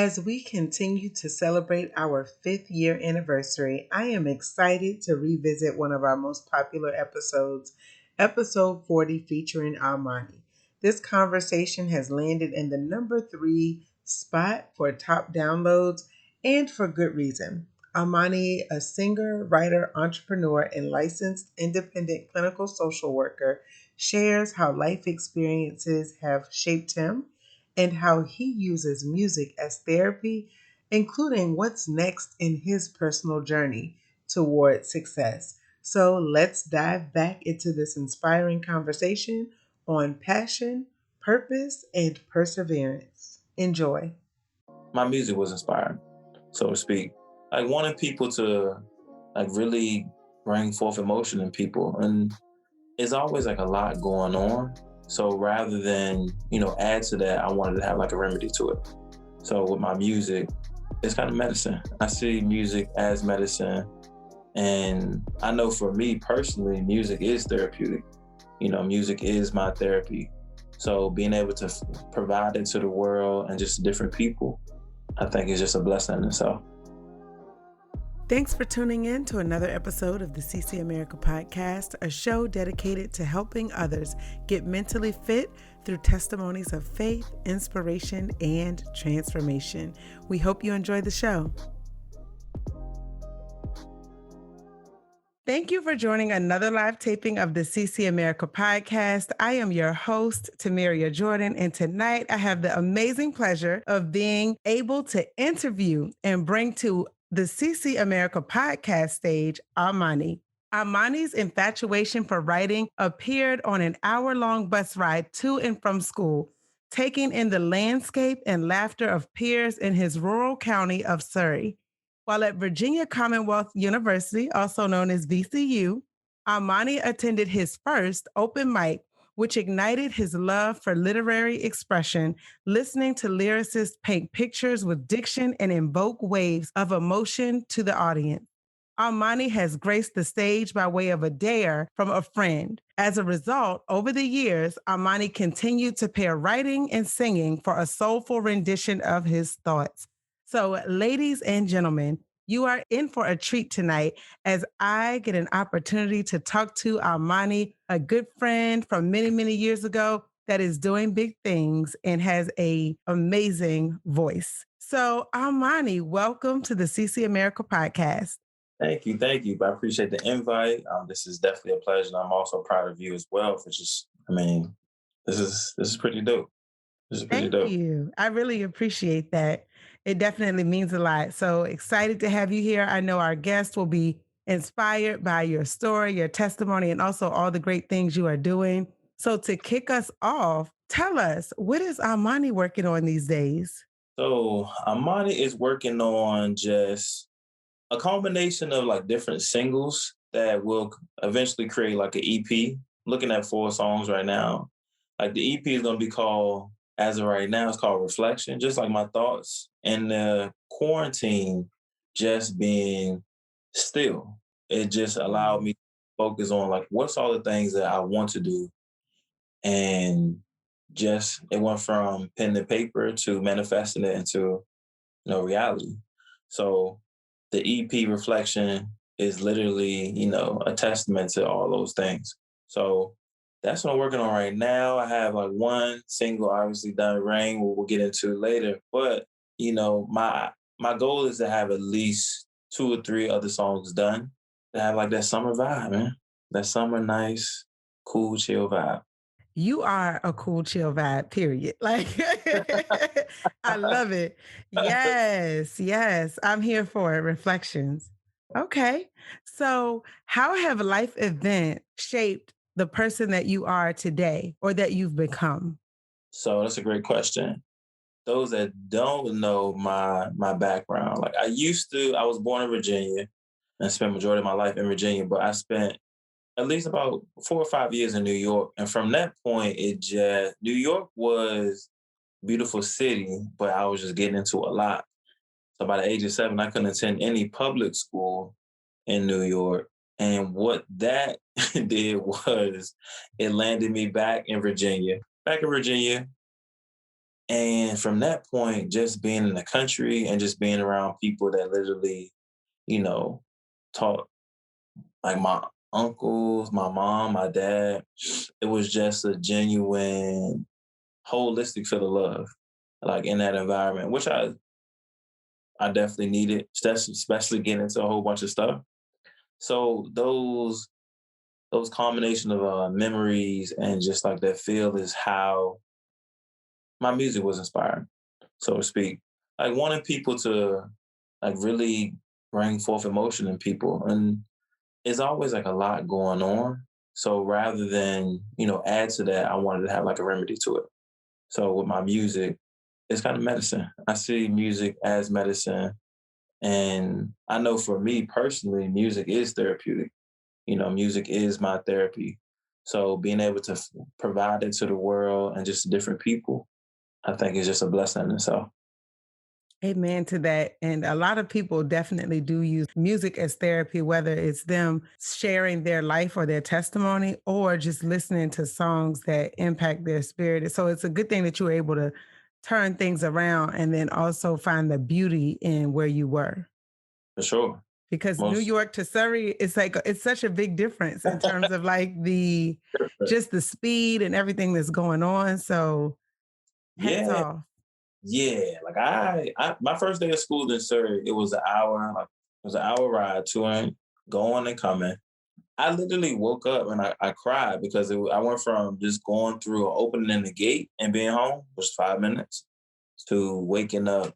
As we continue to celebrate our 5th year anniversary, I am excited to revisit one of our most popular episodes, episode 40, featuring Ahmoni. This conversation has landed in the number 3 spot for top downloads, and for good reason. Ahmoni, a singer, writer, entrepreneur, and licensed independent clinical social worker, shares how life experiences have shaped him and how he uses music as therapy, including what's next in his personal journey toward success. So let's dive back into this inspiring conversation on passion, purpose, and perseverance. Enjoy. My music was inspiring, so to speak. Like wanting people to really bring forth emotion in people. And it's always like a lot going on. So rather than, add to that, I wanted to have like a remedy to it. So with my music, it's kind of medicine. I see music as medicine. And I know for me personally, music is therapeutic. Music is my therapy. So being able to provide it to the world and just different people, I think is just a blessing in itself. Thanks for tuning in to another episode of the CC America Podcast, a show dedicated to helping others get mentally fit through testimonies of faith, inspiration, and transformation. We hope you enjoy the show. Thank you for joining another live taping of the CC America Podcast. I am your host, Tomeria Jordan, and tonight I have the amazing pleasure of being able to interview and bring to the CC America Podcast stage Ahmoni. Ahmoni's infatuation for writing appeared on an hour-long bus ride to and from school, taking in the landscape and laughter of peers in his rural county of Surrey. While at Virginia Commonwealth University, also known as VCU, Ahmoni attended his first open mic, which ignited his love for literary expression, listening to lyricists paint pictures with diction and invoke waves of emotion to the audience. Ahmoni has graced the stage by way of a dare from a friend. As a result, over the years, Ahmoni continued to pair writing and singing for a soulful rendition of his thoughts. So, ladies and gentlemen, you are in for a treat tonight as I get an opportunity to talk to Ahmoni, a good friend from many, many years ago that is doing big things and has an amazing voice. So, Ahmoni, welcome to the CC America Podcast. Thank you. I appreciate the invite. This is definitely a pleasure. And I'm also proud of you as well for just, this is pretty dope. Thank you. I really appreciate that. It definitely means a lot. So excited to have you here. I know our guests will be inspired by your story, your testimony, and also all the great things you are doing. So to kick us off, tell us, what is Ahmoni working on these days? So Ahmoni is working on just a combination of like different singles that will eventually create like an EP. Looking at 4 songs right now. Like the EP is going to be called, as of right now, it's called Reflection, just like my thoughts in the quarantine, just being still. It just allowed me to focus on like, what's all the things that I want to do. And just, it went from pen to paper to manifesting it into, reality. So the EP Reflection is literally, a testament to all those things. So that's what I'm working on right now. I have like one single obviously done, Rain, we'll get into later. But, my goal is to have at least 2 or 3 other songs done to have like that summer vibe, man. That summer nice, cool, chill vibe. You are a cool, chill vibe, period. Like, I love it. Yes, yes. I'm here for it. Reflections. Okay. So, how have life events shaped the person that you are today or that you've become? So that's a great question. Those that don't know my background, like I was born in Virginia and spent majority of my life in Virginia, but I spent at least about 4 or 5 years in New York. And from that point, New York was a beautiful city, but I was just getting into a lot. So by the age of 7, I couldn't attend any public school in New York. And what that did was it landed me back in Virginia. And from that point, just being in the country and just being around people that literally, you know, taught like my uncles, my mom, my dad, it was just a genuine, holistic feel of love, like in that environment, which I definitely needed, especially getting into a whole bunch of stuff. So those combination of memories and just like that feel is how my music was inspired, so to speak. Like wanting people to like really bring forth emotion in people. And it's always like a lot going on. So rather than, add to that, I wanted to have like a remedy to it. So with my music, it's kind of medicine. I see music as medicine. And I know for me personally, music is therapeutic. Music is my therapy. So being able to provide it to the world and just different people, I think is just a blessing in itself. Amen to that. And a lot of people definitely do use music as therapy, whether it's them sharing their life or their testimony or just listening to songs that impact their spirit. So it's a good thing that you were able to turn things around and then also find the beauty in where you were. For sure. Because New Most York to Surrey, it's like it's such a big difference in terms of like the just the speed and everything that's going on. So hats yeah, off. yeah. Like I my first day of school in Surrey, it was an hour, like it was an hour ride to and going and coming. I literally woke up and I cried because I went from just going through opening the gate and being home, which was 5 minutes, to waking up,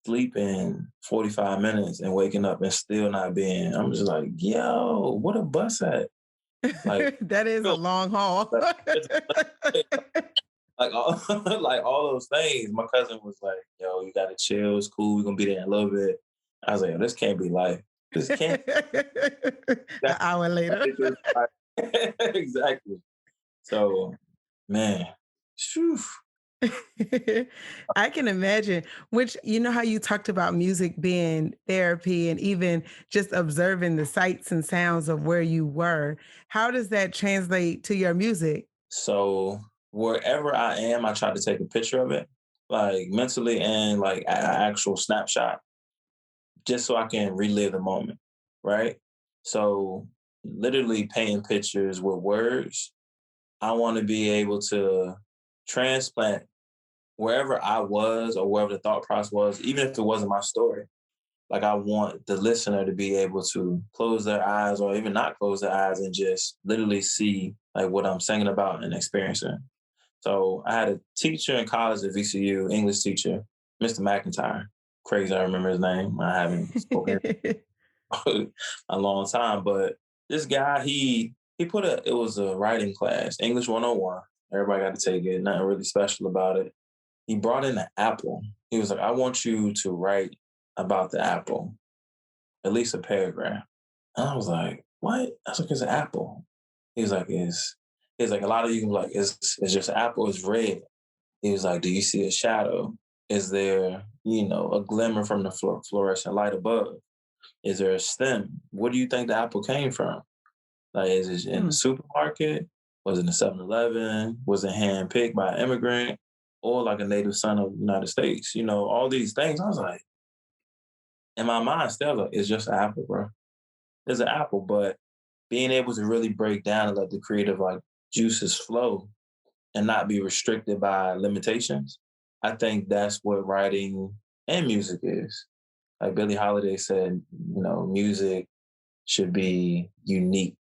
sleeping 45 minutes and waking up and still not being. I'm just like, yo, what a bus at. Like, That is a feel long haul. like like all like all those things. My cousin was like, yo, you gotta chill, it's cool, we're gonna be there in a little bit. I was like, yo, this can't be life. This can't An hour later. exactly. So man, phew. I can imagine, which you know how you talked about music being therapy and even just observing the sights and sounds of where you were. How does that translate to your music? So wherever I am, I try to take a picture of it, like mentally and like an actual snapshot, just so I can relive the moment, right? So literally painting pictures with words, I want to be able to transplant wherever I was or wherever the thought process was, even if it wasn't my story. Like I want the listener to be able to close their eyes or even not close their eyes and just literally see like what I'm singing about and experiencing. So I had a teacher in college at VCU, English teacher, Mr. McIntyre. Crazy, I remember his name. I haven't spoken a long time, but this guy, he put it was a writing class, English 101. Everybody got to take it. Nothing really special about it. He brought in an apple. He was like, I want you to write about the apple, at least a paragraph. And I was like, what? I was like, it's an apple. He's like, a lot of you like, it's just an apple, it's red. He was like, do you see a shadow? Is there, a glimmer from the fluorescent light above? Is there a stem? What do you think the apple came from? Like, is it in the Hmm. supermarket? Was it in the 7-Eleven? Was it handpicked by an immigrant? Or like a native son of the United States? All these things. I was like, in my mind, still, like, it's just an apple, bro. It's an apple, but being able to really break down and let the creative like juices flow and not be restricted by limitations. I think that's what writing and music is. Like Billie Holiday said, music should be unique.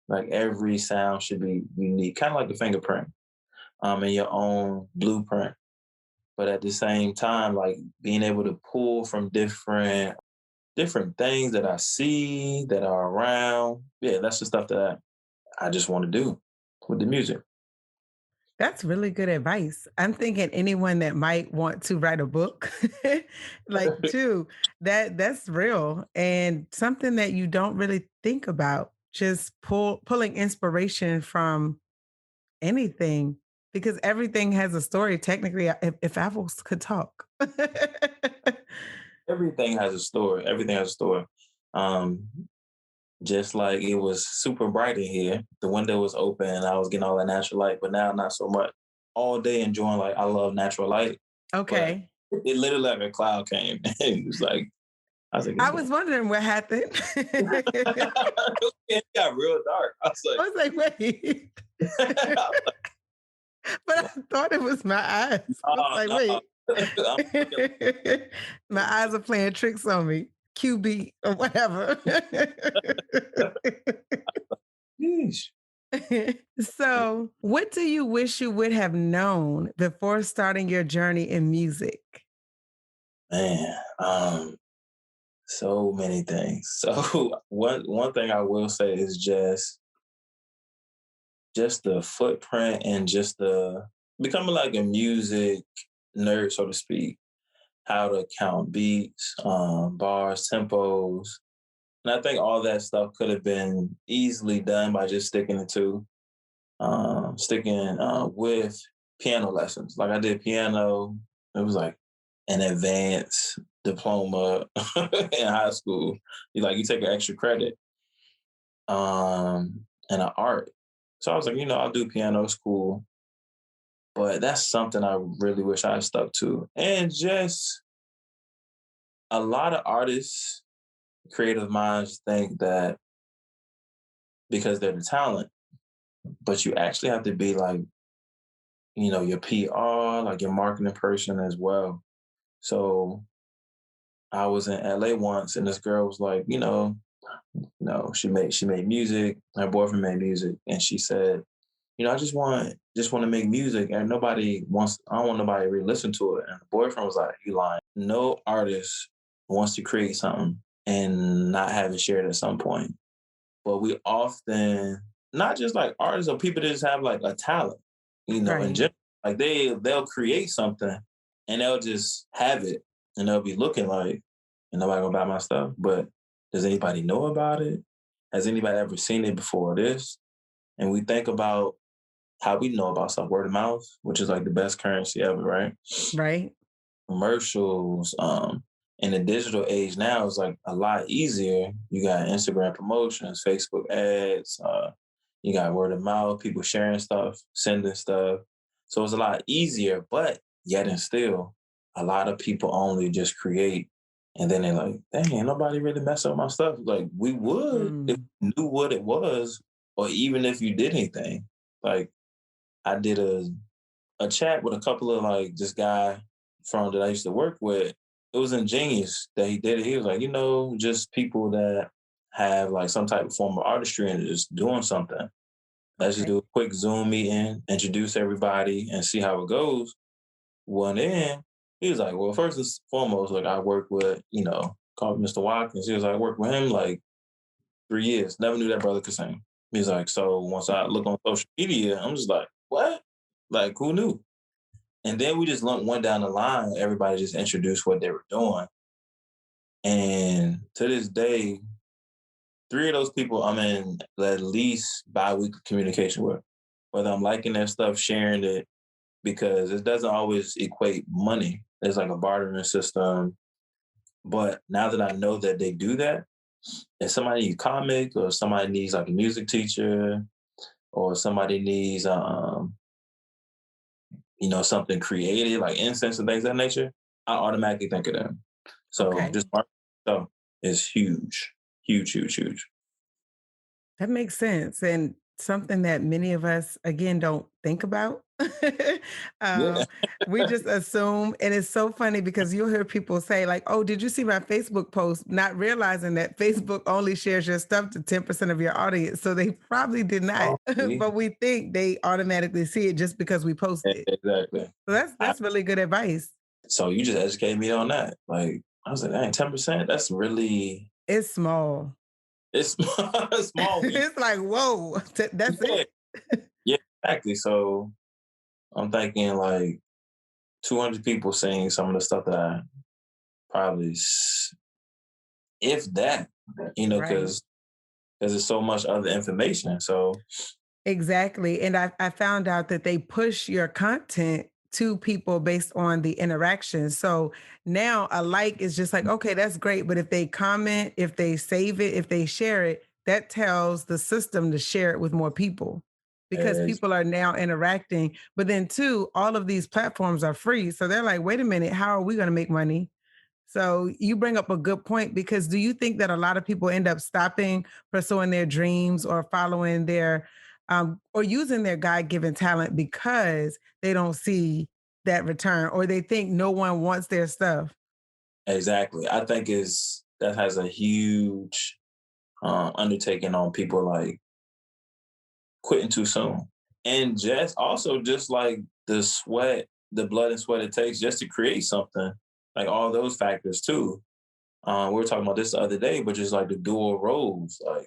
Like every sound should be unique, kind of like a fingerprint, in your own blueprint. But at the same time, like being able to pull from different things that I see that are around. Yeah, that's the stuff that I just want to do with the music. That's really good advice. I'm thinking anyone that might want to write a book, like too, that's real and something that you don't really think about. Just pulling inspiration from anything because everything has a story. Technically, if apples could talk. Everything has a story. Everything has a story. Um, just like it was super bright in here, the window was open, and I was getting all that natural light, but now not so much. all day enjoying like I love natural light, but Okay. it literally like a cloud came and it was like I was like, it's I going. was wondering what happened. It got real dark. I was I was like, wait. like, But I thought it was my eyes. I was oh like, no. wait. I'm looking My eyes are playing tricks on me. QB or whatever. Yeesh. So, what do you wish you would have known before starting your journey in music? Man, so many things. So one thing I will say is just the footprint and just the becoming like a music nerd, so to speak. How to count beats, bars, tempos, and I think all that stuff could have been easily done by just sticking with piano lessons. Like I did piano. It was like an advanced diploma in high school. You take an extra credit and an art. So I was like, I'll do piano school, but that's something I really wish I had stuck to. And just a lot of artists, creative minds think that because they're the talent, but you actually have to be like, your PR, like your marketing person as well. So I was in LA once and this girl was like, no, she made music. Her boyfriend made music, and she said, I just want to make music, and I don't want nobody to really listen to it. And the boyfriend was like, you lying. No artist wants to create something and not have it shared at some point. But we often, not just like artists or people that just have like a talent, in Right. general. Like they'll create something and they'll just have it and they'll be looking like, and nobody gonna buy my stuff. But does anybody know about it? Has anybody ever seen it before this? And we think about how we know about stuff, word of mouth, which is like the best currency ever, right? Right. Commercials, in the digital age now is like a lot easier. You got Instagram promotions, Facebook ads, you got word of mouth, people sharing stuff, sending stuff. So it's a lot easier, but yet and still, a lot of people only just create and then they're like, dang, ain't nobody really mess up my stuff. Like we would if Mm. we knew what it was, or even if you did anything. Like I did a chat with a couple of like this guy from that I used to work with. It was ingenious that he did it. He was like, just people that have like some type of form of artistry and just doing something. Let's just Okay. do a quick Zoom meeting, introduce everybody, and see how it goes. Well, then he was like, well, first and foremost, like I work with, called Mr. Watkins. He was like, I worked with him like 3 years. Never knew that brother could sing. He's like, so once I look on social media, I'm just like, what? Like, who knew? And then we just went down the line. Everybody just introduced what they were doing. And to this day, three of those people I'm in at least bi-weekly communication with, whether I'm liking their stuff, sharing it, because it doesn't always equate money. There's like a bartering system. But now that I know that they do that, if somebody needs comic or somebody needs like a music teacher or somebody needs something creative like incense and things of that nature, I automatically think of them. So Okay. just marketing stuff is huge, huge, huge, huge. That makes sense, and something that many of us, again, don't think about. Yeah. um, we just assume, and it's so funny because you'll hear people say, like, "Oh, did you see my Facebook post?" Not realizing that Facebook only shares your stuff to 10% of your audience, so they probably did not. Oh, see? But we think they automatically see it just because we posted. Exactly. So that's I, that's really good advice. so you just educated me on that. Like I was like, dang, 10%. That's really It's small. it's small. It's like, whoa, that's Yeah, it. yeah, exactly. So I'm thinking like 200 people saying some of the stuff that I probably, if that, Right. because there's so much other information. So Exactly, and I found out that they push your content to people based on the interaction. So now a like is just like, okay, that's great. But if they comment, if they save it, if they share it, that tells the system to share it with more people. because Ex- people are now interacting. But then, too, all of these platforms are free. So they're like, wait a minute, how are we going to make money? So you bring up a good point because do you think that a lot of people end up stopping pursuing their dreams or following their or using their God-given talent because they don't see that return or they think no one wants their stuff? exactly. I think is that has a huge undertaking on people like quitting too soon. And just also just like the sweat, the blood and sweat it takes just to create something, like all those factors too. We were talking about this the other day, but just like the dual roles, like,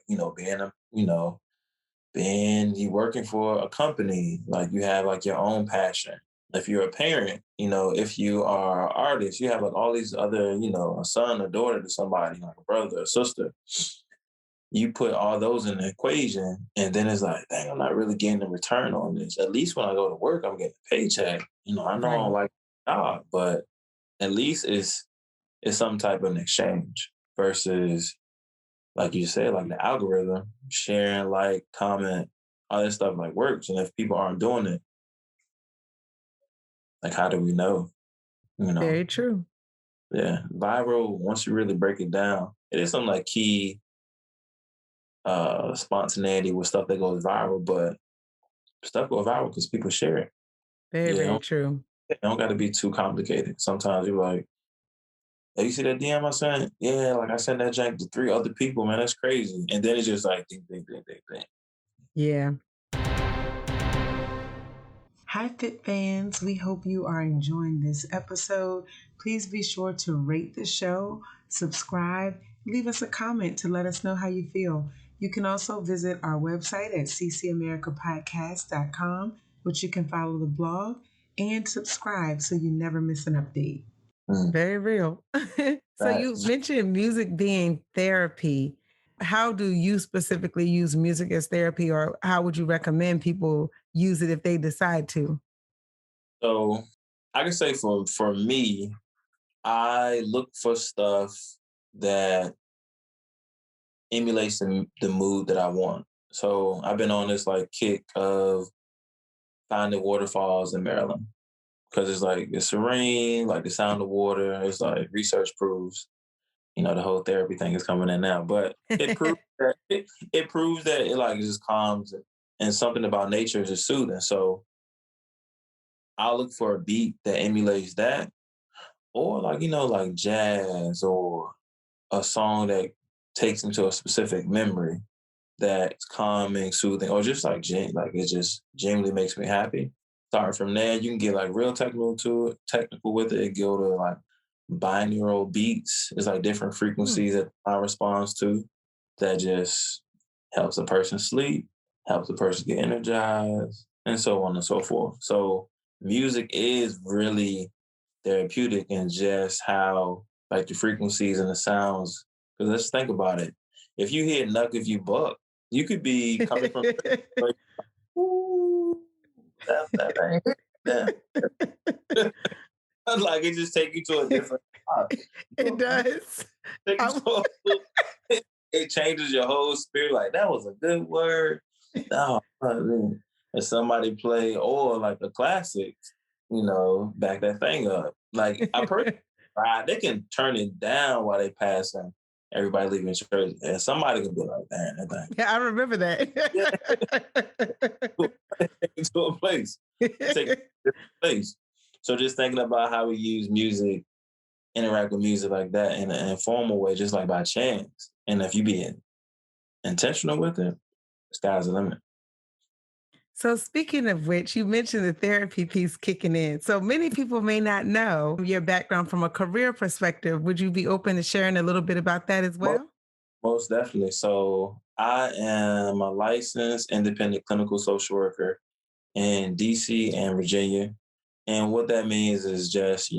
being you working for a company, like you have like your own passion. If you're a parent, if you are an artist, you have like all these other, a son, a daughter to somebody, like a brother, a sister. You put all those in the equation, and then it's like, dang, I'm not really getting a return on this. At least when I go to work, I'm getting a paycheck. I know I don't Right. like the job, but at least it's some type of an exchange versus, like you said, like the algorithm, sharing, like, comment, all that stuff like works. And if people aren't doing it, like how do we know? You know, Very true. yeah. Viral, once you really break it down, it is some like key spontaneity with stuff that goes viral, but stuff goes viral because people share it. Very, Yeah, very true. it don't got to be too complicated. Sometimes you're like, "Hey, you see that DM I sent? Yeah, like I sent that jank to 3 other people, man. That's crazy." And then it's just like, ding, ding, ding, ding, ding. Yeah. Hi, Fit fans. We hope you are enjoying this episode. Please be sure to rate the show, subscribe, leave us a comment to let us know how you feel. You can also visit our website at ccAmericaPodcast.com, which you can follow the blog and subscribe so you never miss an update. Mm, Very real. So you facts. mentioned music being therapy. How do you specifically use music as therapy, or how would you recommend people use it if they decide to? So I can say for me, I look for stuff that emulates the mood that I want. So I've been on this like kick of finding waterfalls in Maryland because it's like it's serene, like the sound of water. It's like research proves, the whole therapy thing is coming in now, but it proves that it proves that it like just calms it, and something about nature is just soothing. So I'll look for a beat that emulates that, or like like jazz or a song that takes me to a specific memory that's calming, soothing, or just like like it just genuinely makes me happy. Starting from there, you can get like real technical with it. Go to like binaural beats. It's like different Hmm. frequencies that I responds to that just helps a person sleep, helps a person get energized, and so on and so forth. So music is really therapeutic in just how like the frequencies and the sounds. Because let's think about it. If you hear "Nuck If You Buck," you could be coming from like, "Ooh, that ain't it." Yeah. Like it just take you to a different spot. It does. Take you I to it changes your whole spirit. Like that was a good word. No, and somebody play or like a classic, back that thing up. Like I personally, they can turn it down while they passing everybody leaving church, and somebody can be like, "Damn, that thing." yeah, I remember Yeah, that. take it to a place. Take it to a different place. So just thinking about how we use music, interact with music like that in an informal way, just like by chance. And if you be intentional with it, the sky's the limit. So, speaking of which, you mentioned the therapy piece kicking in. So, many people may not know your background from a career perspective. Would you be open to sharing a little bit about that as Most, well? most definitely. So I am a licensed independent clinical social worker in DC and Virginia. And what that means is just,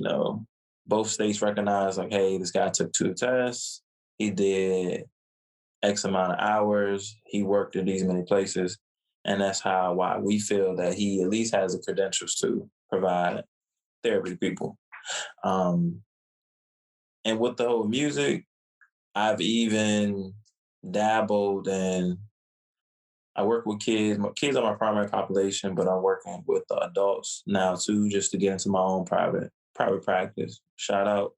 both states recognize like, hey, this guy took 2 tests, he did X amount of hours, he worked in these many places. And that's why we feel that he at least has the credentials to provide therapy to people. Um, and with the whole music, I've even dabbled in I work with kids. My kids are my primary population, but I'm working with the adults now too, just to get into my own private practice. Shout out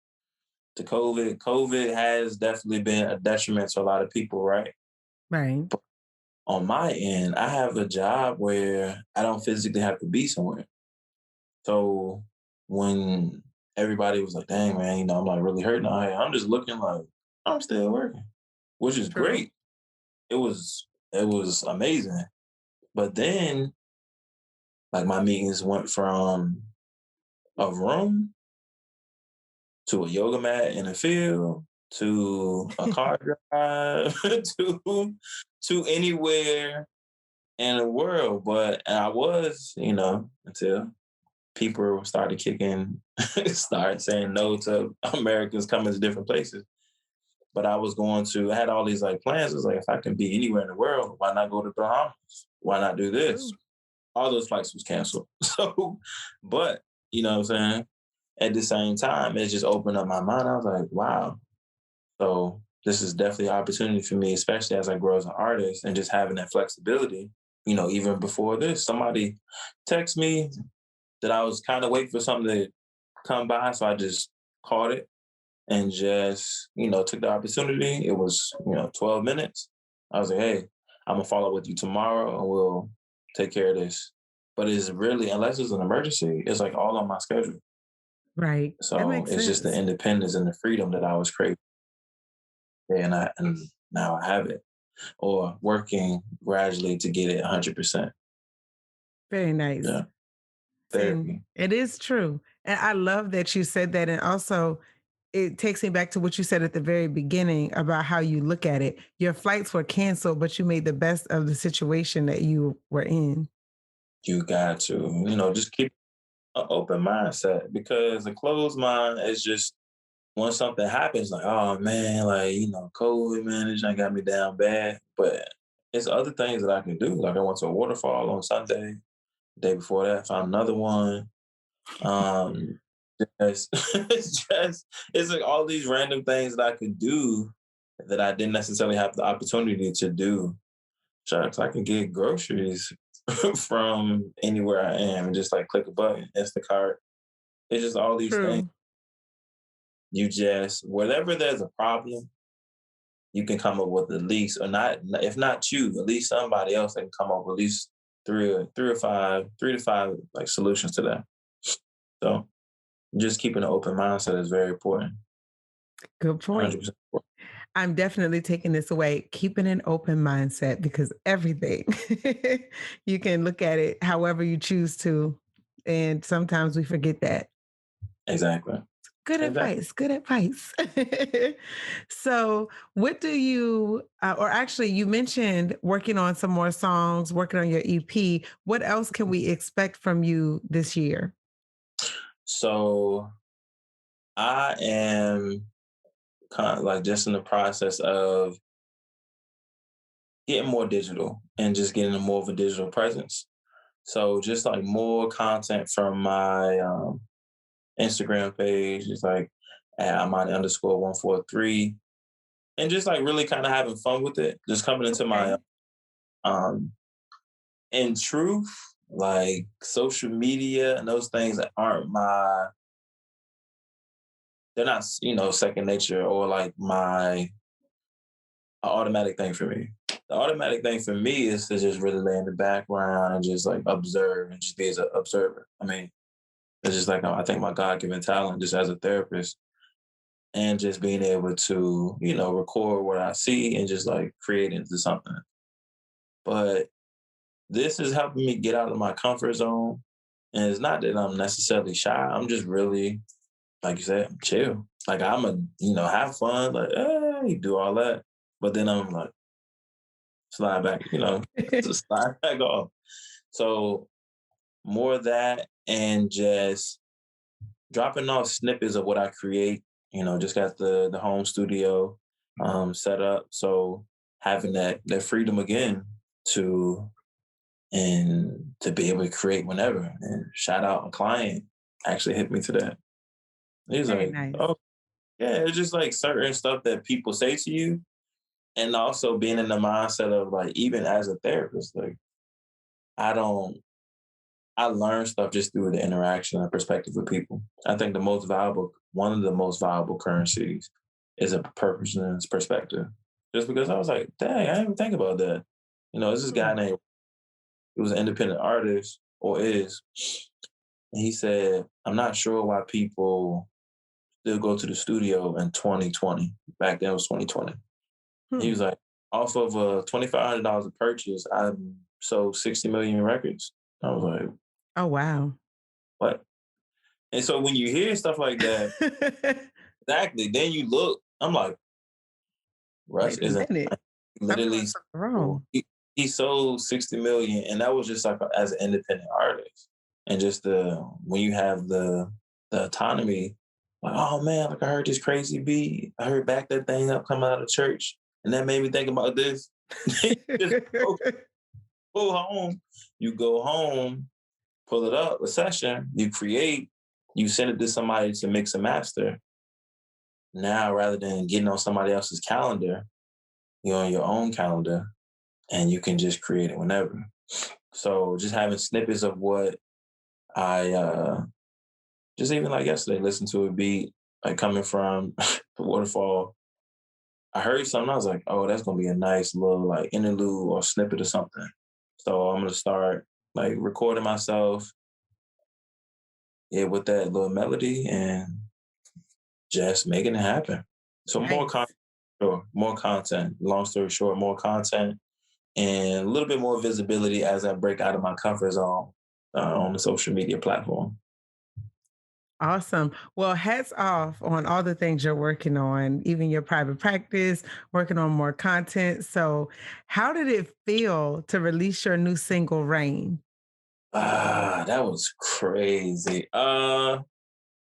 to COVID. COVID has definitely been a detriment to a lot of people, right? Right. But on my end, I have a job where I don't physically have to be somewhere. So when everybody was like, dang man, I'm like really hurting out here, I'm just looking like I'm still working, which is True. great. It was amazing. But then like my meetings went from a room to a yoga mat in a field to a car drive to anywhere in the world. But I was, until people started kicking, started saying no to Americans coming to different places. But I had all these like plans. It was like, if I can be anywhere in the world, why not go to Bahamas? Why not do this? True. All those flights was canceled. So, but you know what I'm saying? At the same time, it just opened up my mind. I was like, wow. So this is definitely an opportunity for me, especially as I grow as an artist and just having that flexibility. Even before this, somebody text me that I was kind of waiting for something to come by. So I just caught it and just, took the opportunity. It was, 12 minutes. I was like, hey, I'm gonna follow up with you tomorrow and we'll take care of this. But it's really, unless it's an emergency, it's like all on my schedule. Right. That So makes it's just the sense. independence and the freedom that I was craving. And now I have it. Or working gradually to get it 100%. Very nice. Yeah. And Therapy. it is true. And I love that you said that. And also, it takes me back to what you said at the very beginning about how you look at it. Your flights were canceled, but you made the best of the situation that you were in. You got to, just keep an open mindset because a closed mind is just once something happens, like, oh man, like, COVID, man, this ain't got me down bad. But it's other things that I can do. Like I went to a waterfall on Sunday. The day before that, found another one. Um, it's like all these random things that I could do that I didn't necessarily have the opportunity to do. Shucks, I can get groceries from anywhere I am and just like click a button, Instacart. It's just all these things. True. You just whatever there's a problem, you can come up with at least, or not, if not you, at least somebody else that can come up with at least three to five like solutions to that. So just keeping an open mindset is very important. Good point. 100%. I'm definitely taking this away, keeping an open mindset because everything you can look at it however you choose to. And sometimes we forget that. Exactly. Good Exactly. advice. Good advice. So, what do you, or actually, you mentioned working on some more songs, working on your EP. What else can we expect from you this year? So I am kind of like just in the process of getting more digital and just getting more of a digital presence. So just like more content from my Instagram page, just like at Ahmoni underscore 143, and just like really kind of having fun with it. Just coming into my Okay. um in truth, like social media and those things that aren't they're not second nature or like my automatic thing for me. The automatic thing for me is to just really lay in the background and just like observe and just be as an observer. I mean, it's just like I think my God given talent just as a therapist and just being able to, record what I see and just like create into something. But this is helping me get out of my comfort zone. And it's not that I'm necessarily shy. I'm just really, like you said, chill. Like I'm a, have fun, like, hey, do all that. But then I'm like, slide back, just slide back off. So more of that and just dropping off snippets of what I create. Just got the home studio set up. So having that freedom again to to be able to create whenever. And shout out a client actually hit me to that. He's Very like, nice. oh yeah, it's just like certain stuff that people say to you and also being in the mindset of like, even as a therapist, like I don't, I learn stuff just through the interaction and perspective of people. I think one of the most valuable currencies is a person's perspective. Just because I was like, dang, I didn't even think about that. There's this guy Hmm. named, he was an independent artist or is, and he said, I'm not sure why people still go to the studio in 2020. Back then it was 2020. He Hmm. was like, off of $2,500 a purchase, I sold 60 million records. I was like, Oh, wow. what? And so when you hear stuff like that, exactly, then you look, I'm like, Russ Wait a isn't minute. I'm doing literally, something wrong. he sold 60 million, and that was just like as an independent artist. And just when you have the autonomy, like, oh man, like I heard this crazy beat, I heard back that thing up coming out of church, and that made me think about this. Just go home. You go home, pull it up, a session, you create, you send it to somebody to mix and master. Now, rather than getting on somebody else's calendar, you're on your own calendar and you can just create it whenever. So just having snippets of what I just even like yesterday, listen to a beat like coming from the waterfall. I heard something, I was like, oh, that's gonna be a nice little like interlude or snippet or something. So I'm gonna start like recording myself, yeah, with that little melody and just making it happen. So Nice. more content. Long story short, more content and a little bit more visibility as I break out of my comfort zone on the social media platform. Awesome. Well, hats off on all the things you're working on, even your private practice, working on more content. So, how did it feel to release your new single, Rain? That was crazy.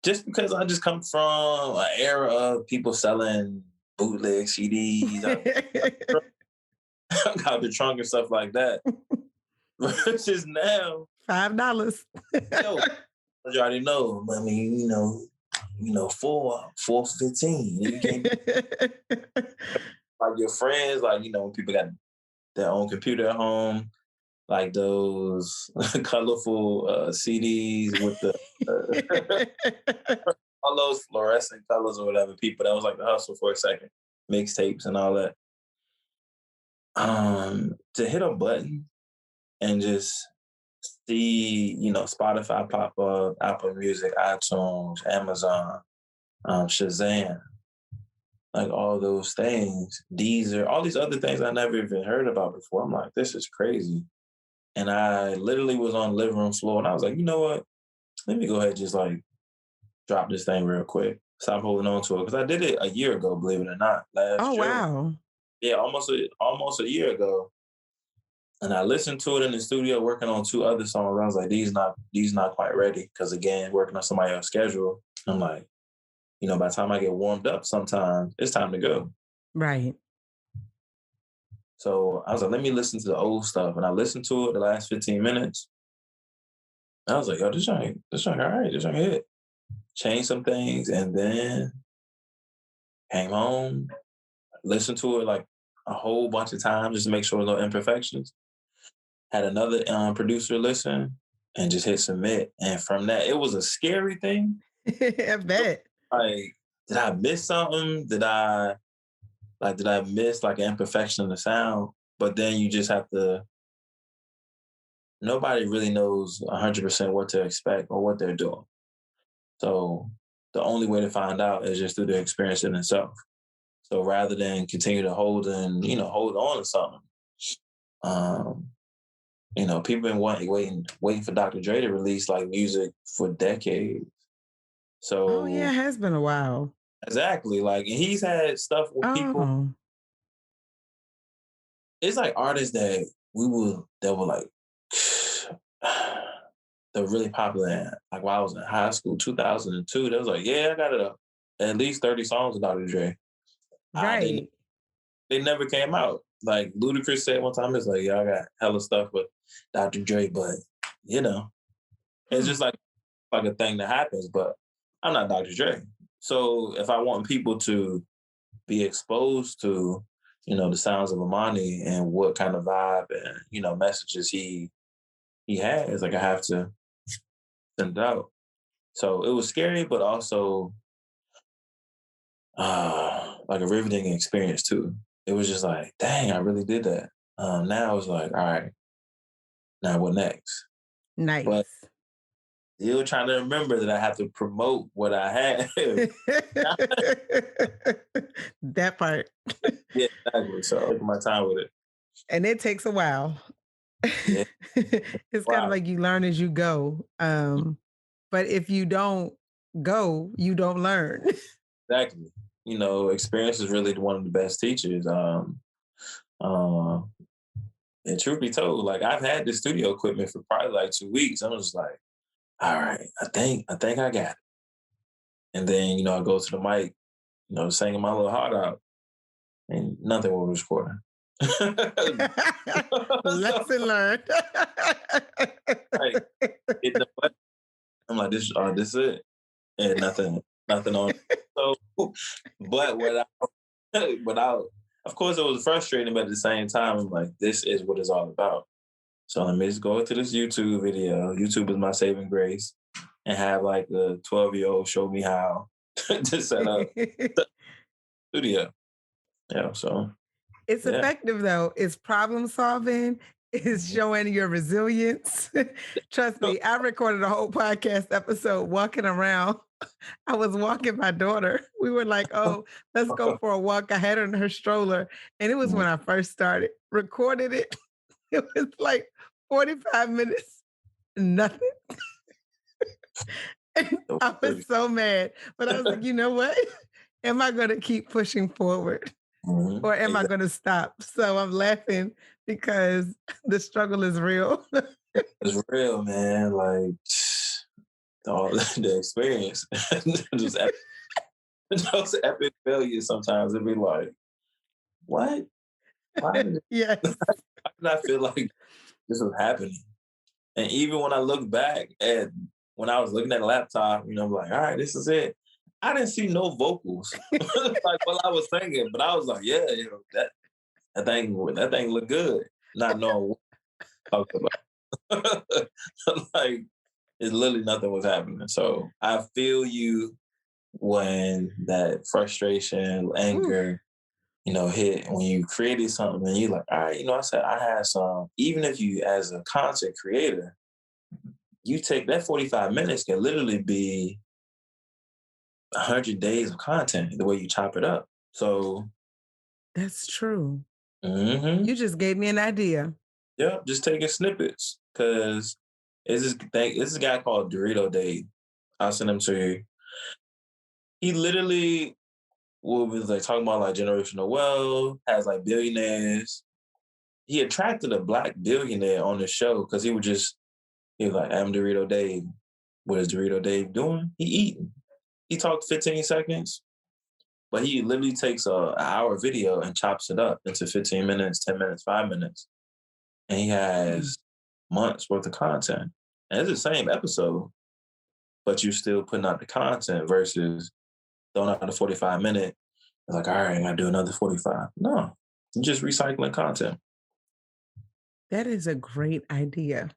Just because I just come from an era of people selling bootleg CDs out the trunk and stuff like that. Versus now, $5. yo, you already know. I mean, four for 15. You can't be like your friends, like when people got their own computer at home, like those colorful CDs with the all those fluorescent colors or whatever. People that was like the hustle for a second, mixtapes and all that. To hit a button and just see, Spotify pop up, Apple Music, iTunes, Amazon, Shazam, like all those things. These are all these other things I never even heard about before. I'm like, this is crazy. And I literally was on the living room floor and I was like, you know what? Let me go ahead and just like drop this thing real quick. Stop holding on to it. Because I did it a year ago, believe it or not, Oh, last June. wow. Yeah, almost a year ago. And I listened to it in the studio working on two other songs. I was like, these not quite ready. Cause again, working on somebody else's schedule. I'm like, by the time I get warmed up sometimes, it's time to go. Right. So I was like, let me listen to the old stuff. And I listened to it the last 15 minutes. I was like, yo, this joint, all right, this joint hit. Changed some things and then came home, listened to it like a whole bunch of times just to make sure no imperfections. Had another producer listen and just hit submit. And from that, it was a scary thing. I bet. Like, did I miss something? Did I miss like an imperfection in the sound? But then you just have to, nobody really knows 100% what to expect or what they're doing. So the only way to find out is just through the experience in itself. So rather than continue to hold on to something, um, people been waiting for Dr. Dre to release like music for decades. Oh, yeah, So it has been a while. exactly, like, and he's had stuff with people. Oh, It's like artists that were like they're really popular. Like while I was in high school, 2002, they was like, yeah, I got at least 30 songs with Dr. Dre. They right. they never came out. Like Ludacris said one time, it's like, yeah, I got hella stuff with Dr. Dre, but you know, it's Hmm. just like a thing that happens. But I'm not Dr. Dre, so if I want people to be exposed to, the sounds of Ahmoni and what kind of vibe and, messages he has. Like I have to send it out. So it was scary, but also like a riveting experience too. It was just like, dang, I really did that. Now it's like, all right, now what next? But Nice. still trying to remember that I have to promote what I have. That part. Yeah, exactly. So taking my time with it. And it takes a while. Yeah. It's kind of Wow. like you learn as you go. But if you don't go, you don't learn. Exactly. Experience is really one of the best teachers. Uh, and truth be told, like I've had this studio equipment for probably like 2 weeks. I was like, all right, I think I got it. And then, I go to the mic, singing my little heart out, and nothing was recording. So Lesson learned. like hit the button. I'm like, this is it. And nothing on. So but without of course it was frustrating, but at the same time, I'm like, this is what it's all about. So let me just go to this YouTube video. YouTube is my saving grace. And have like a 12-year-old show me how to set up the studio. Yeah, so It's yeah. effective though. It's problem solving. It's Mhm. showing your resilience. Trust me, I recorded a whole podcast episode walking around. I was walking my daughter. We were like, oh, let's go for a walk. I had her in her stroller. And it was when I first started. Recorded it. It was like 45 minutes, nothing. And I was so mad. But I was like, you know what? Am I going to keep pushing forward? Or am I Exactly. gonna stop? So I'm laughing because the struggle is real. It's real, man. Like all the experience. Just those epic failures sometimes it'd be like, what? Why did, Yes. why did I feel like this was happening? And even when I look back at when I was looking at the laptop, I'm like, all right, this is it. I didn't see no vocals like while I was singing, but I was like, yeah, that thing looked good. Not knowing what to talk about. Like it's literally nothing was happening. So I feel you when that frustration, Oof. anger, hit when you created something and you're like, all right, I said I had some, even if you as a content creator, you take that 45 minutes can literally be 100 days of content the way you chop it up. So, That's true. hmm You just gave me an idea. yeah, just taking snippets because it's this guy called Dorito Dave. I'll send him to you. He literally was like talking about like generational wealth, has like billionaires. He attracted a black billionaire on the show because he was like, I'm Dorito Dave. What is Dorito Dave doing? He eating. He talked 15 seconds, but he literally takes an hour video and chops it up into 15 minutes, 10 minutes, 5 minutes. And he Mm. has months worth of content. And it's the same episode, but you're still putting out the content versus throwing out the 45 minute. It's like, all right, I gotta do another 45. No, you're just recycling content. That is a great idea.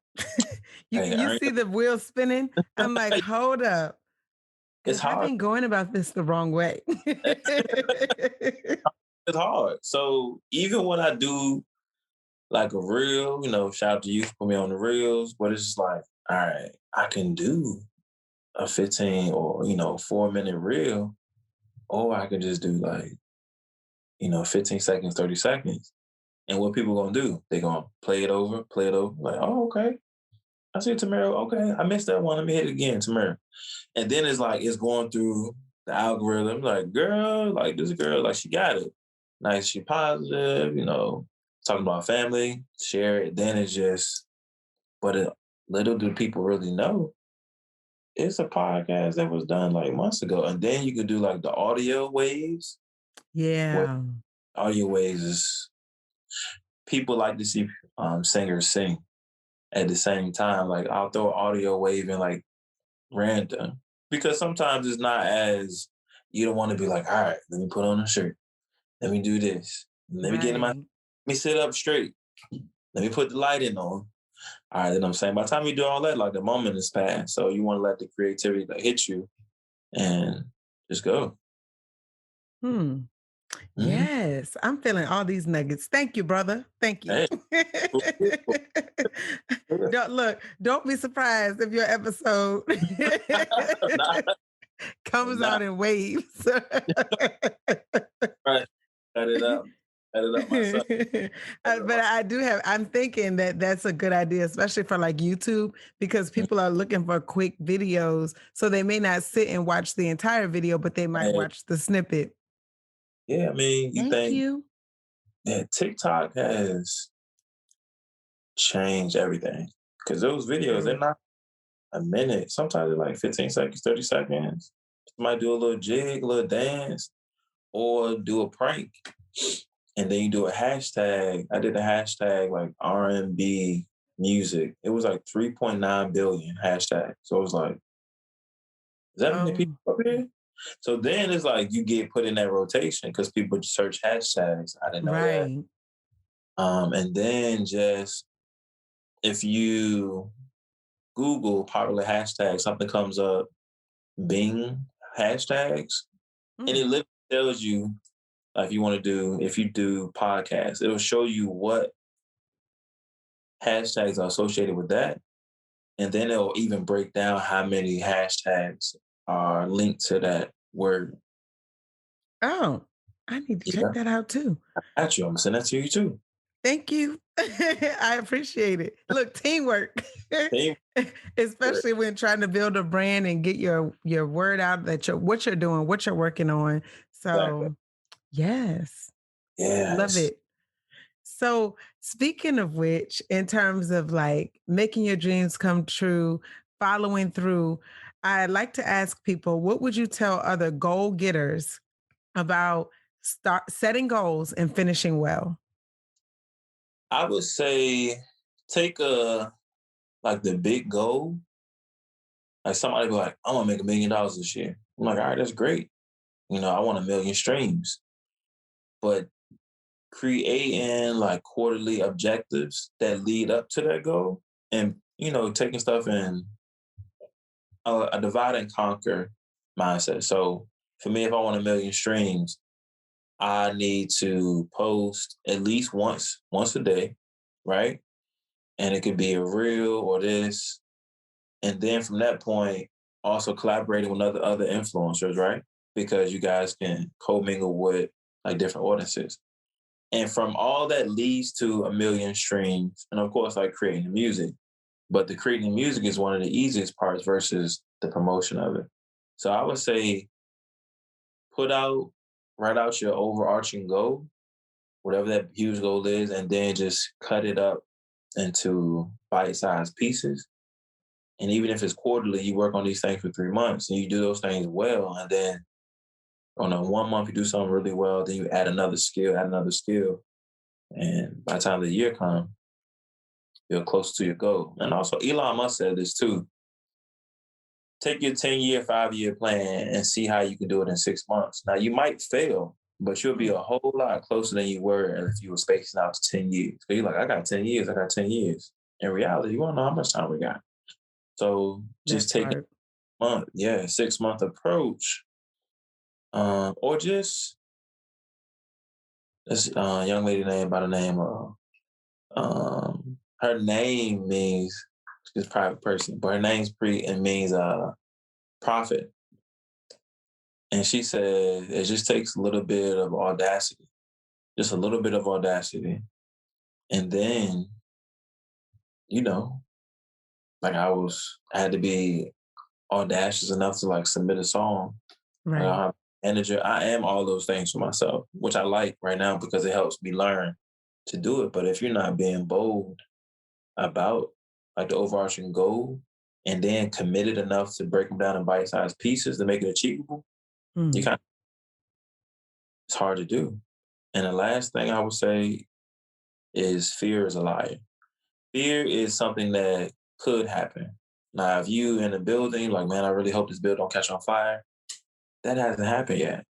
You Hey, you see the wheel spinning? I'm like, hold up, it's because I've hard. been going about this the wrong way. It's hard. So even when I do like a reel, shout out to you for putting me on the reels, but it's just like, all right, I can do a 15 or 4 minute reel, or I can just do like 15 seconds, 30 seconds. And what people gonna do? They gonna play it over, like, oh, okay. I see Tomeria. Okay, I missed that one. Let me hit it again, Tomeria. And then it's like it's going through the algorithm, like, girl, like this girl, like she got it. Nice, she positive, talking about family, share it. Then it's just, but little do people really know, it's a podcast that was done like months ago. And then you could do like the audio waves, where Yeah. audio waves is people like to see singers sing at the same time. Like I'll throw an audio wave in like random because sometimes it's not as you don't want to be like, all right, let me put on a shirt. Let me do this. Let me get in my, let Right. me sit up straight. Let me put the lighting on. All right, then I'm saying by the time you do all that, like the moment is past. So you want to let the creativity like hit you and just go. Hmm. Mm-hmm. Yes, I'm feeling all these nuggets. Thank you, brother. Thank you. Hey, cool, cool, cool. Don't look, don't be surprised if your episode Nah, comes nah, out in waves. right. Cut it up. Cut it up myself. Cut it up But I do have, I'm thinking that that's a good idea, especially for like YouTube, because myself. people are looking for quick videos. So they may not sit and watch the entire video, but they might Hey, watch the snippet. yeah, I mean, you Thank think you. that TikTok has changed everything because those videos, they're True. not a minute. Sometimes they're like 15 seconds, 30 seconds. Might do a little jig, a little dance, or do a prank. And then you do a hashtag. I did a hashtag like R&B music. It was like 3.9 billion hashtag. So it was like, is that many people Oh, up here? So then it's like you get put in that rotation because people search hashtags. I didn't know that. right. And then just if you Google popular hashtags, something comes up, Bing hashtags, and Mm. it literally tells you if you want to do, if you do podcasts, it'll show you what hashtags are associated with that. And then it'll even break down how many hashtags are linked to that word. Oh, I need to check Yeah, that out too. got you. I'm gonna send that to you too. Thank you. I appreciate it. Look, teamwork. Teamwork. Especially when trying to build a brand and get your word out that you're what you're doing, what you're working on. Exactly. So, yes, love Yes. it. So, speaking of which, in terms of like making your dreams come true, following through, I like to ask people, what would you tell other goal getters about start setting goals and finishing well? I would say take a like the big goal. Like somebody be like, I'm gonna make $1 million this year. I'm like, all right, that's great. I want 1 million streams. But creating like quarterly objectives that lead up to that goal and taking stuff in a divide and conquer mindset. So for me, if I want 1 million streams, I need to post at least once a day, right? And it could be a reel or this. And then from that point, also collaborating with other influencers, right? Because you guys can co-mingle with like different audiences. And from all that leads to 1 million streams, and of course, like creating the music. But the creating the music is one of the easiest parts versus the promotion of it. So I would say put out, write out your overarching goal, whatever that huge goal is, and then just cut it up into bite-sized pieces. And even if it's quarterly, you work on these things for 3 months and you do those things well. And then on a 1 month, you do something really well, then you add another skill, add another skill. And by the time the year comes, you're close to your goal. And also, Elon Musk said this too. Take your 10-year, 5-year plan and see how you can do it in 6 months. Now, you might fail, but you'll be Mm, a whole lot closer than you were if you were spacing out to 10 years. Because you're like, I got 10 years, I got 10 years. In reality, you want to know how much time we got. So that just take a part. month, 6 month approach. Or just this young lady name by the name of her name means she's a private person, but her name's pre and means prophet. And she said it just takes a little bit of audacity, just a little bit of audacity. And then, you know, like I had to be audacious enough to like submit a song. Like I Right. have energy. I am all those things for myself, which I like right now because it helps me learn to do it. But if you're not being bold about like the overarching goal and then committed enough to break them down in bite-sized pieces to make it achievable, you Mm, kind of it's hard to do. And the last thing I would say is fear is a liar. Fear is something that could happen. Now, if you in a building, like, man, I really hope this building don't catch on fire, that hasn't happened yet.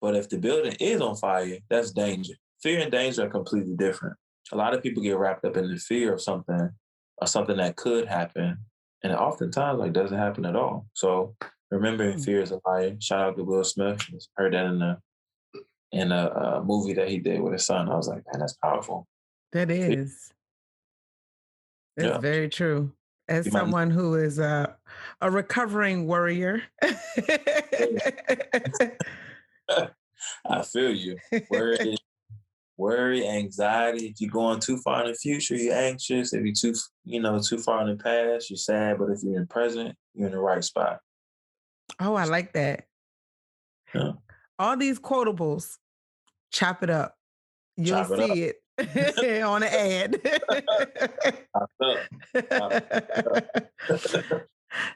But if the building is on fire, that's danger. fear and danger are completely different. A lot of people get wrapped up in the fear of something that could happen, and oftentimes like doesn't happen at all. So remembering Hmm. fear is a liar. Shout out to Will Smith. Heard that in a movie that he did with his son. I was like, man, that's powerful. That Fear, is. It's yeah, very true. As you might. someone who is a recovering worrier. I feel you. Worry, worry, anxiety. If you're going too far in the future, you're anxious. If you're too far in the past, you're sad. But if you're in the present, you're in the right spot. Oh, I like that. Yeah. All these quotables, chop it up. You'll Chop it up. see it on an ad. Chop it up. Chop it up.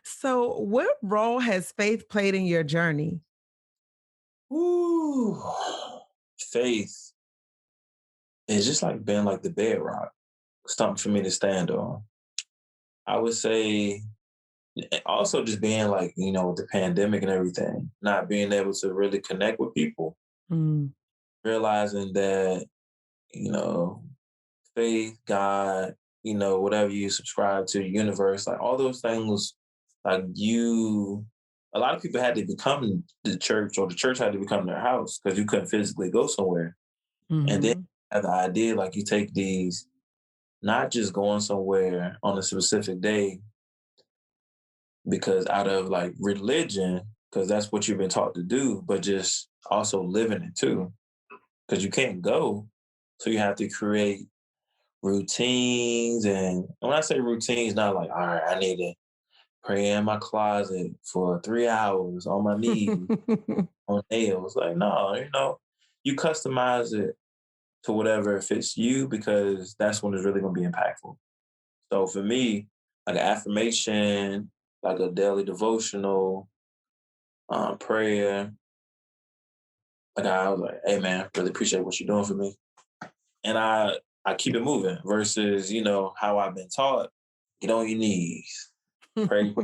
So, what role has faith played in your journey? Ooh. Faith is just like being like the bedrock, something for me to stand on. I would say also just being like, with the pandemic and everything, not being able to really connect with people, Mm, realizing that, you know, faith, God, whatever you subscribe to, the universe, like all those things, like a lot of people had to become the church or the church had to become their house because you couldn't physically go somewhere. And then mhm. have the idea, like you take these, not just going somewhere on a specific day because out of like religion, because that's what you've been taught to do, but just also living it too, because you can't go. So you have to create routines. And when I say routines, not like, all right, I need to pray in my closet for 3 hours on my knees, on nails. Like, no, you customize it to whatever fits you because that's when it's really going to be impactful. So for me, like an affirmation, like a daily devotional, prayer, like I was like, hey man, really appreciate what you're doing for me. And I keep it moving versus, how I've been taught, get on your knees, pray.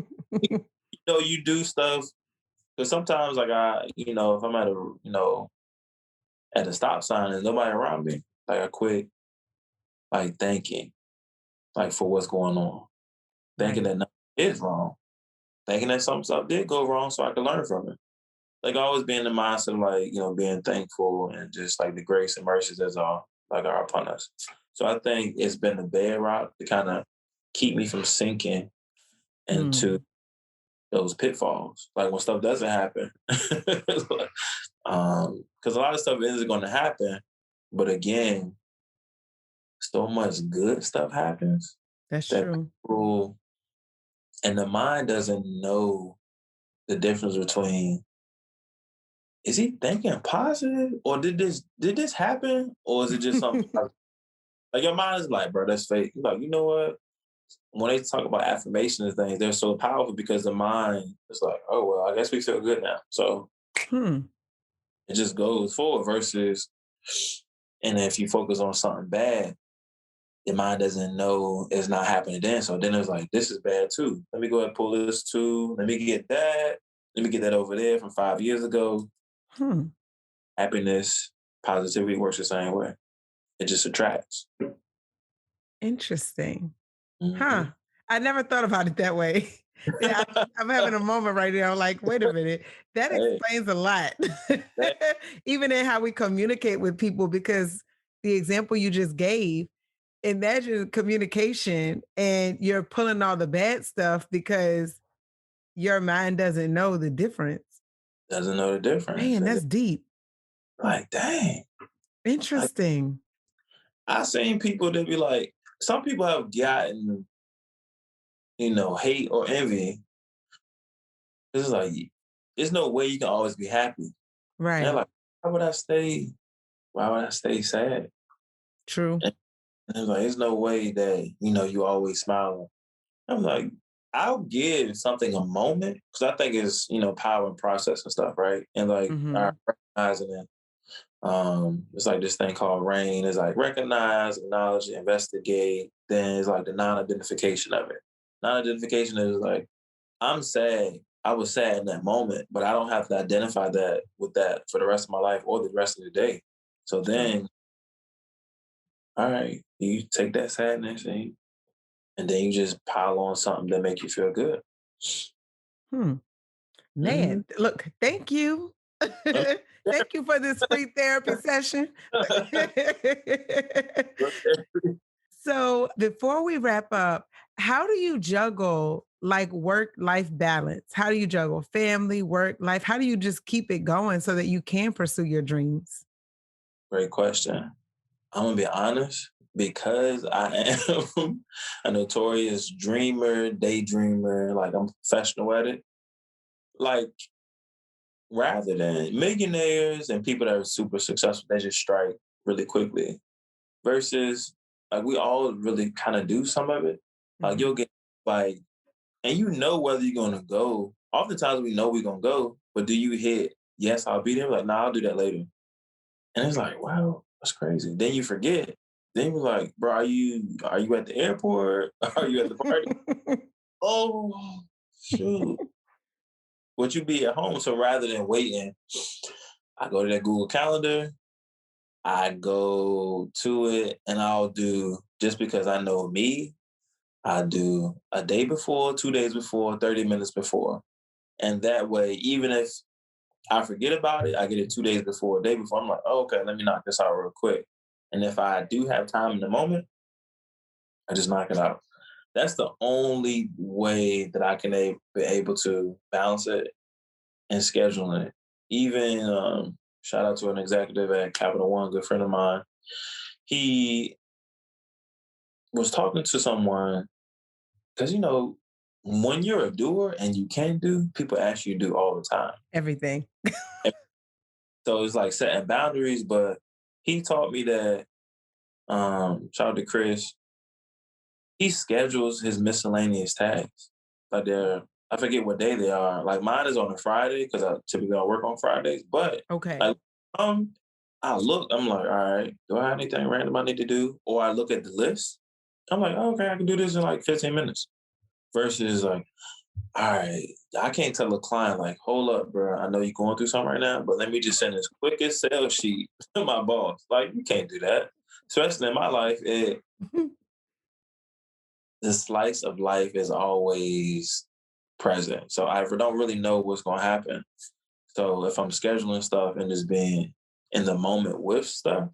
You do stuff because sometimes like if I'm at a stop sign and there's nobody around me, like I quit like thinking like for what's going on, thinking Right. that nothing is wrong, thinking that some stuff did go wrong so I can learn from it. Like always being in the mindset of like, being thankful and just like the grace and mercies that's all like are upon us. So I think it's been the bedrock to kind of keep me from sinking into Mm, those pitfalls. Like when stuff doesn't happen. Because a lot of stuff isn't going to happen. But again, so much good stuff happens that's that true. people and the mind doesn't know the difference between is he thinking positive or did this happen or is it just something like your mind is like, bro, that's fake. You're like, you know what? When they talk about affirmations and things, they're so powerful because the mind is like, oh well, I guess we feel good now. So Hmm. it just goes forward versus and if you focus on something bad, your mind doesn't know it's not happening then. So then it's like, this is bad too. Let me go ahead and pull this too. Let me get that. Let me get that over there from 5 years ago. Hmm. Happiness, positivity works the same way. It just attracts. Interesting. Huh. Mm-hmm. I never thought about it that way. Yeah, I'm having a moment right now. Like, wait a minute. That Hey, explains a lot. that Even in how we communicate with people, because the example you just gave, imagine communication and you're pulling all the bad stuff because your mind doesn't know the difference. doesn't know the difference. Man, And that's it's deep. like, dang. Like Interesting. I seen people that be like, some people have gotten, hate or envy. It's like, there's no way you can always be happy. And they're Right. like, why would I stay? Why would I stay sad? True. And it's like, there's no way that, you always smiling. I'm like, I'll give something a moment because I think it's, power and process and stuff, right? And like, I Hmm. recognizing it. It's like this thing called RAIN. It's like recognize, acknowledge, investigate. Then it's like the non-identification of it. Non-identification is like, I'm sad. I was sad in that moment, but I don't have to identify that with that for the rest of my life or the rest of the day. So True. then all right, you take that sadness and then you just pile on something that make you feel good. Hmm. Mhm. Man, look, thank you. Thank you for this free therapy session. So, before we wrap up, how do you juggle like work life balance? How do you juggle family, work life? How do you just keep it going so that you can pursue your dreams? Great question. I'm gonna be honest, because I am a notorious dreamer, daydreamer, like I'm professional at it. Like rather than millionaires and people that are super successful, they just strike really quickly. Versus like we all really kind of do some of it. Like Mhm. you'll get like, and you know whether you're gonna go. Oftentimes we know we're gonna go, but do you hit yes, I'll be there? Like, nah, I'll do that later. And it's like, wow, that's crazy. Then you forget. Then you're like, bro, are you at the airport? Are you at the party? Oh, shoot. Would you be at home? So rather than waiting, I go to that Google Calendar, I go to it, and I'll do just because I know me, I do a day before, 2 days before, 30 minutes before. And that way, even if I forget about it, I get it 2 days before, a day before. I'm like, oh, okay, let me knock this out real quick. And if I do have time in the moment, I just knock it out. That's the only way that I can be able to balance it and scheduling it. Even shout out to an executive at Capital One, good friend of mine. He was talking to someone because when you're a doer and you can do, people ask you to do all the time. Everything. And so it's like setting boundaries. But he taught me that. Shout out to Chris. He schedules his miscellaneous tasks. Like I forget what day they are. Like mine is on a Friday because I typically I work on Fridays. But Okay. like um, I look, I'm like, all right, do I have anything random I need to do? Or I look at the list. I'm like, oh, okay, I can do this in like 15 minutes. Versus like, all right, I can't tell a client like, hold up, bro. I know you're going through something right now, but let me just send this quickest sales sheet to my boss. Like, you can't do that. Especially in my life, the slice of life is always present. So I don't really know what's going to happen. So if I'm scheduling stuff and just being in the moment with stuff,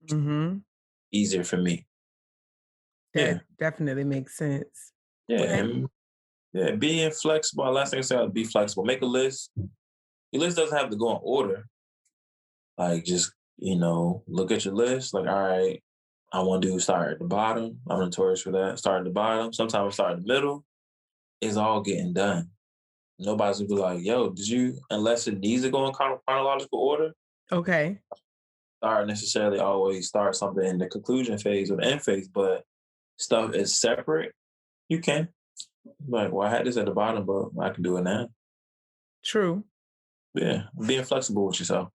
Hmm. easier for me. That Yeah. definitely makes sense. Yeah. Okay. And yeah, being flexible. Last thing I said, be flexible. Make a list. Your list doesn't have to go in order. Like just, look at your list. Like, all right, I want to do start at the bottom. I'm notorious for that. Start at the bottom. Sometimes I start in the middle. It's all getting done. Nobody's gonna be like, yo, did you, unless it needs to go in chronological order, Okay. start necessarily always start something in the conclusion phase or the end phase, but stuff is separate. You can. Like, well, I had this at the bottom, but I can do it now. True. Yeah, being flexible with yourself.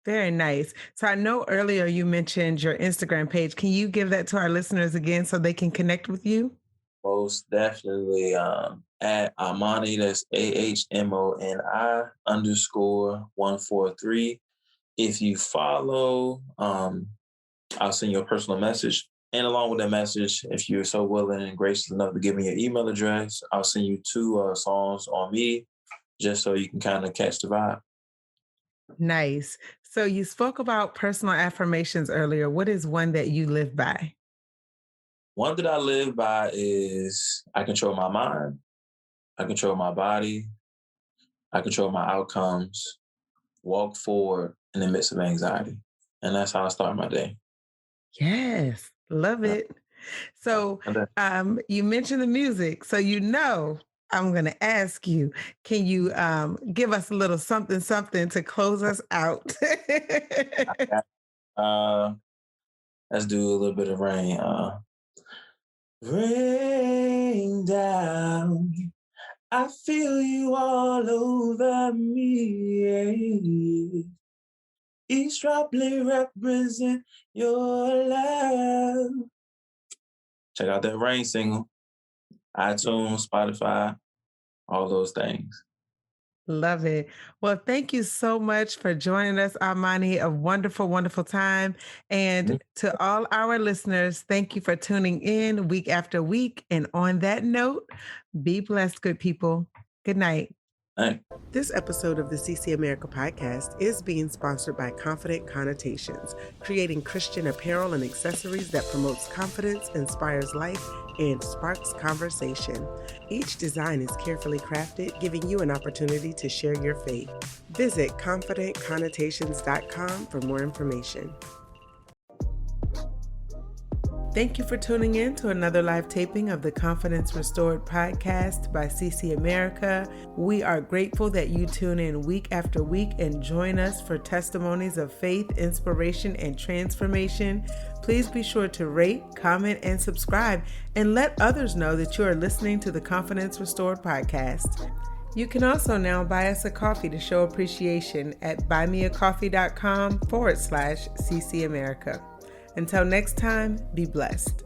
Very nice. So I know earlier you mentioned your Instagram page. Can you give that to our listeners again so they can connect with you? Most definitely at Ahmoni, that's AHMONI_143. If you follow, I'll send you a personal message. And along with that message, if you're so willing and gracious enough to give me your email address, I'll send you two songs on me just so you can kind of catch the vibe. Nice. So you spoke about personal affirmations earlier. What is one that you live by? One that I live by is I control my mind, I control my body, I control my outcomes, walk forward in the midst of anxiety. And that's how I start my day. Yes, love Uh, it. So, and then you mentioned the music, so I'm going to ask you, can you give us a little something, something to close us out? uh, let's do a little bit of rain. Rain down. I feel you all over me. Each droplet represent your love. Check out that Rain single. iTunes, Spotify, all those things. Love it. Well, thank you so much for joining us, Ahmoni. A wonderful, wonderful time. And Mhm. to all our listeners, thank you for tuning in week after week. And on that note, be blessed, good people. Good night. Thanks. This episode of the CC America podcast is being sponsored by Confident Connotations, creating Christian apparel and accessories that promotes confidence, inspires life, and sparks conversation. Each design is carefully crafted, giving you an opportunity to share your faith. Visit confidentconnotations.com for more information. Thank you for tuning in to another live taping of the Confidence Restored podcast by CC America. We are grateful that you tune in week after week and join us for testimonies of faith, inspiration, and transformation. Please be sure to rate, comment, and subscribe, and let others know that you are listening to the Confidence Restored podcast. You can also now buy us a coffee to show appreciation at buymeacoffee.com/CC America. Until next time, be blessed.